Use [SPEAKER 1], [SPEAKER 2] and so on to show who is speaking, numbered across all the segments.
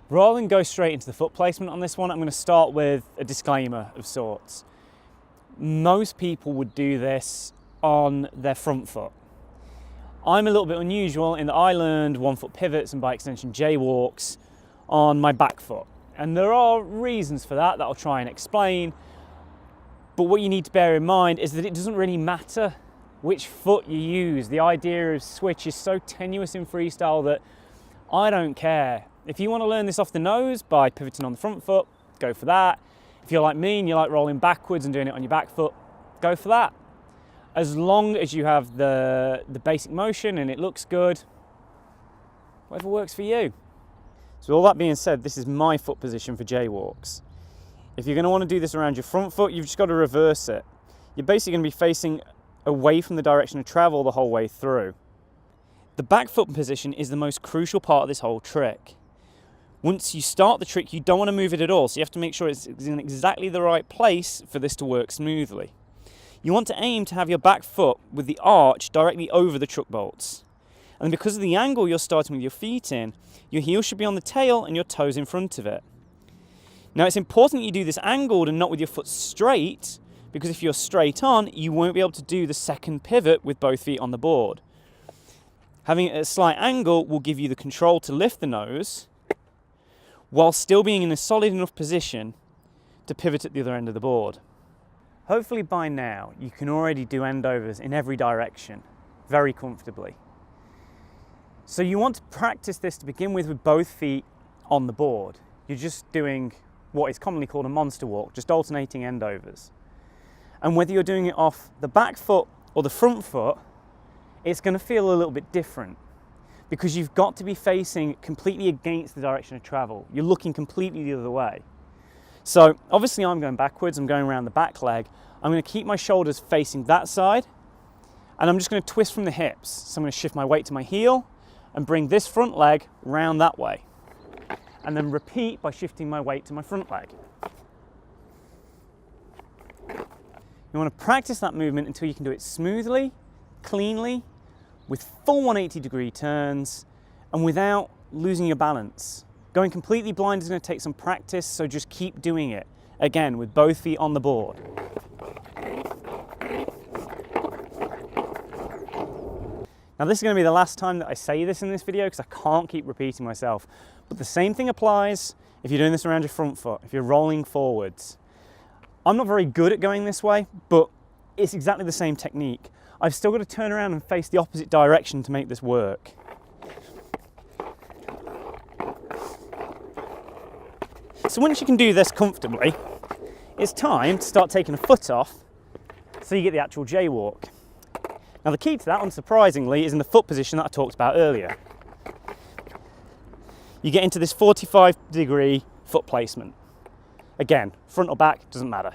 [SPEAKER 1] Rather than go straight into the foot placement on this one, I'm going to start with a disclaimer of sorts. Most people would do this on their front foot. I'm a little bit unusual in that I learned 1 foot pivots and by extension jaywalks on my back foot. And there are reasons for that I'll try and explain. But what you need to bear in mind is that it doesn't really matter which foot you use. The idea of switch is so tenuous in freestyle that I don't care. If you want to learn this off the nose by pivoting on the front foot, go for that. If you're like me and you like rolling backwards and doing it on your back foot, go for that. As long as you have the basic motion and it looks good, whatever works for you. So all that being said, this is my foot position for jaywalks. If you're going to want to do this around your front foot, you've just got to reverse it. You're basically going to be facing away from the direction of travel the whole way through. The back foot position is the most crucial part of this whole trick. Once you start the trick, you don't want to move it at all, so you have to make sure it's in exactly the right place for this to work smoothly. You want to aim to have your back foot with the arch directly over the truck bolts. And because of the angle you're starting with your feet in, your heel should be on the tail and your toes in front of it. Now it's important that you do this angled and not with your foot straight, because if you're straight on, you won't be able to do the second pivot with both feet on the board. Having it at a slight angle will give you the control to lift the nose, while still being in a solid enough position to pivot at the other end of the board. Hopefully by now you can already do endovers in every direction very comfortably. So you want to practice this to begin with both feet on the board. You're just doing what is commonly called a monster walk, just alternating endovers. And whether you're doing it off the back foot or the front foot, it's going to feel a little bit different, because you've got to be facing completely against the direction of travel. You're looking completely the other way. So obviously I'm going backwards, I'm going around the back leg. I'm going to keep my shoulders facing that side, and I'm just going to twist from the hips. So I'm going to shift my weight to my heel and bring this front leg round that way. And then repeat by shifting my weight to my front leg. You want to practice that movement until you can do it smoothly, cleanly, with full 180-degree turns and without losing your balance. Going completely blind is going to take some practice, so just keep doing it. Again, with both feet on the board. Now this is going to be the last time that I say this in this video because I can't keep repeating myself. But the same thing applies if you're doing this around your front foot, if you're rolling forwards. I'm not very good at going this way, but it's exactly the same technique. I've still got to turn around and face the opposite direction to make this work. So once you can do this comfortably, it's time to start taking a foot off so you get the actual jaywalk. Now the key to that, unsurprisingly, is in the foot position that I talked about earlier. You get into this 45-degree foot placement. Again, front or back, doesn't matter.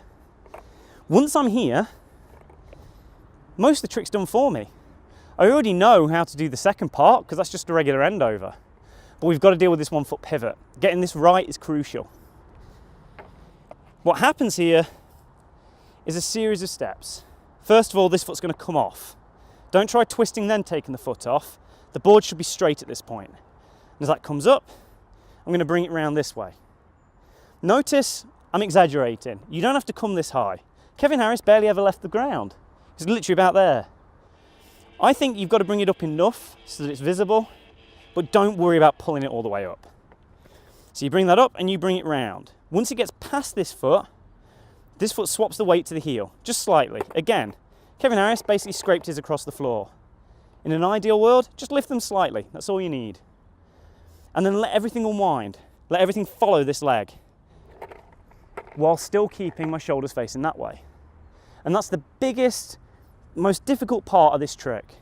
[SPEAKER 1] Once I'm here, most of the trick's done for me. I already know how to do the second part because that's just a regular endover. But we've got to deal with this 1 foot pivot. Getting this right is crucial. What happens here is a series of steps. First of all, this foot's going to come off. Don't try twisting then taking the foot off. The board should be straight at this point. And as that comes up, I'm going to bring it round this way. Notice I'm exaggerating. You don't have to come this high. Kevin Harris barely ever left the ground. It's literally about there. I think you've got to bring it up enough so that it's visible, but don't worry about pulling it all the way up. So you bring that up and you bring it round. Once it gets past this foot swaps the weight to the heel, just slightly. Again, Kevin Harris basically scraped his across the floor. In an ideal world, just lift them slightly. That's all you need. And then let everything unwind. Let everything follow this leg, while still keeping my shoulders facing that way. And that's the biggest, most difficult part of this trick.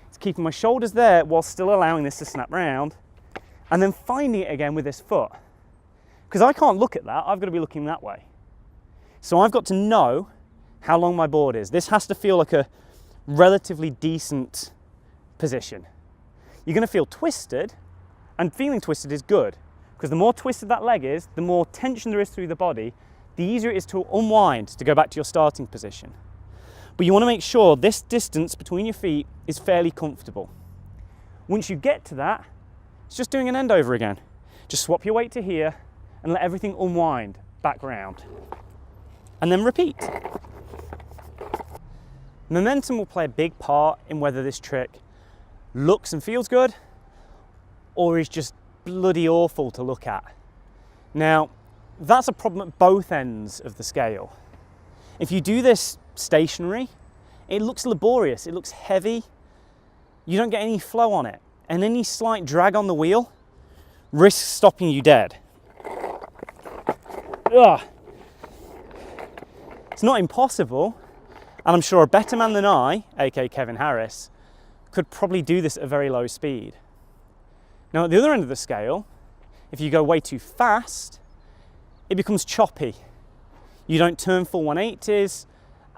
[SPEAKER 1] It's keeping my shoulders there while still allowing this to snap round, and then finding it again with this foot. Because I can't look at that, I've got to be looking that way. So I've got to know how long my board is. This has to feel like a relatively decent position. You're going to feel twisted, and feeling twisted is good, because the more twisted that leg is, the more tension there is through the body, the easier it is to unwind to go back to your starting position. But you want to make sure this distance between your feet is fairly comfortable. Once you get to that, it's just doing an end over again. Just swap your weight to here and let everything unwind back round. And then repeat. Momentum will play a big part in whether this trick looks and feels good or is just bloody awful to look at. Now, that's a problem at both ends of the scale. If you do this stationary, it looks laborious, it looks heavy, you don't get any flow on it, and any slight drag on the wheel risks stopping you dead. Ugh. It's not impossible, and I'm sure a better man than I, aka Kevin Harris, could probably do this at a very low speed. Now at the other end of the scale, if you go way too fast, it becomes choppy. You don't turn full 180s,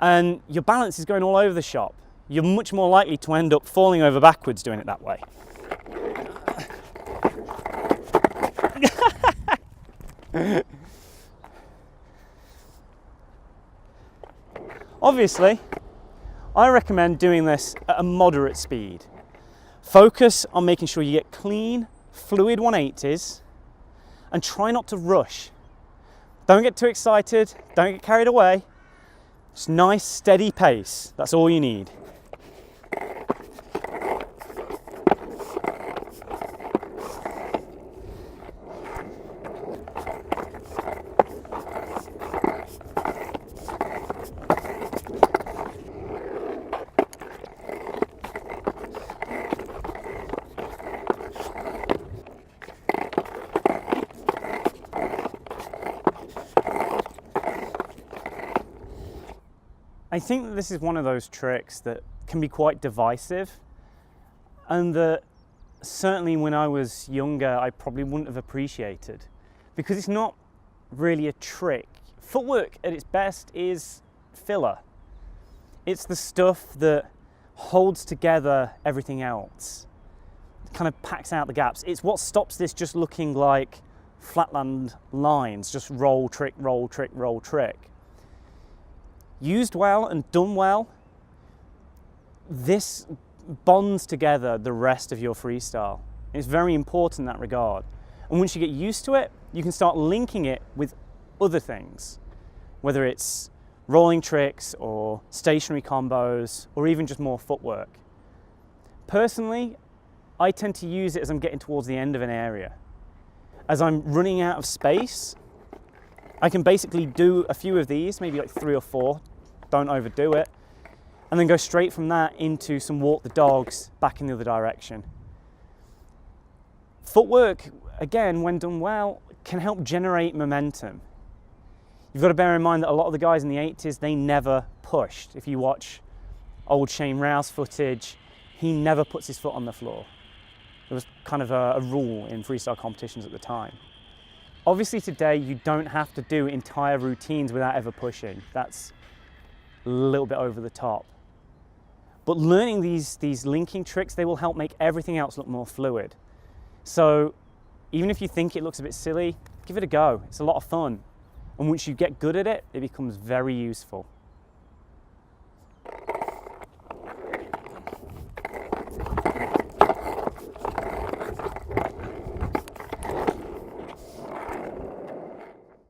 [SPEAKER 1] and your balance is going all over the shop. You're much more likely to end up falling over backwards doing it that way. Obviously, I recommend doing this at a moderate speed. Focus on making sure you get clean, fluid 180s, and try not to rush. Don't get too excited, don't get carried away. Just nice, steady pace, that's all you need. I think that this is one of those tricks that can be quite divisive, and that certainly when I was younger I probably wouldn't have appreciated, because it's not really a trick. Footwork at its best is filler. It's the stuff that holds together everything else, it kind of packs out the gaps. It's what stops this just looking like flatland lines, just roll, trick, roll, trick, roll, trick. Used well and done well, this bonds together the rest of your freestyle. It's very important in that regard. And once you get used to it, you can start linking it with other things, whether it's rolling tricks or stationary combos or even just more footwork. Personally, I tend to use it as I'm getting towards the end of an area. As I'm running out of space, I can basically do a few of these, maybe like 3 or 4, don't overdo it, and then go straight from that into some walk the dogs back in the other direction. Footwork, again, when done well, can help generate momentum. You've got to bear in mind that a lot of the guys in the 80s, they never pushed. If you watch old Shane Rouse footage, he never puts his foot on the floor. It was kind of a rule in freestyle competitions at the time. Obviously today you don't have to do entire routines without ever pushing. That's a little bit over the top. But learning these linking tricks, they will help make everything else look more fluid. So even if you think it looks a bit silly, give it a go. It's a lot of fun. And once you get good at it, it becomes very useful.